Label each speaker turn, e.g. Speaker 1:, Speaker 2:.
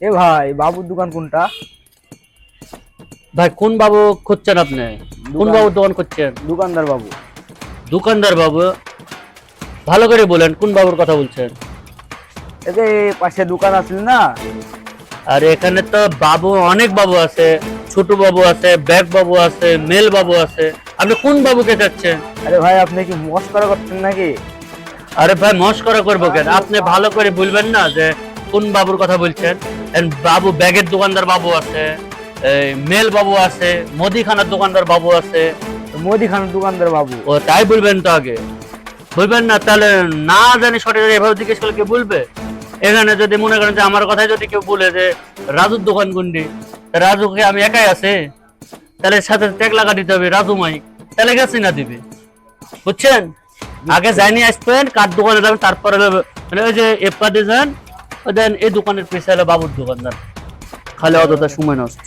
Speaker 1: এ ভাই, বাবুর দোকান কোনটা?
Speaker 2: ভাই কোন বাবু খুঁজছেন আপনি? কোন
Speaker 1: দোকান
Speaker 2: বাবুর দোকান খুঁজছেন?
Speaker 1: দোকানদার বাবু।
Speaker 2: দোকানদার বাবু? ভালো করে বলেন কোন বাবুর কথা বলছেন।
Speaker 1: এই যে পাশে দোকান আছিল না?
Speaker 2: আর এখানে তো বাবু অনেক বাবু আছে, ছোট বাবু আছে, ব্যাগ বাবু আছে, মেল বাবু আছে। আপনি কোন বাবুকে চাচ্ছেন?
Speaker 1: আরে ভাই, আপনি কি মস্করা করছেন নাকি?
Speaker 2: আরে ভাই মস্করা করবো কেন? আপনি ভালো করে বলবেন না যে কোন বাবুর কথা বলছেন। বাবু ব্যাগের দোকানদার বাবু আছে, এই মেল বাবু আছে, মুদিখানার দোকানদার বাবু আছে।
Speaker 1: মুদিখানার দোকানদার বাবু।
Speaker 2: ও তাই বলবেন তো আগে, বলবেন না তাহলে না জানি সঠিক এভাবে জিজ্ঞেস করলে কে বলবে? এখানে যদি মনে করেন যে আমার কথাই যদি কেউ বলে যে রাজুর দোকান কোনটি, রাজুকে আমি একাই আছে, তাহলে সাথে ট্যাগ লাগা দিতে হবে রাজু মাইক, তাহলে গেছি না দিবে। বুঝছেন? আগে যাইনি আসবেন কার দোকানে যাবেন, তারপরে মানে ওই যে এফ কার্ডে যান, দেন এই দোকানের পিছনে হলো বাবুর দোকানদার। খালি অযথা সময় নষ্ট।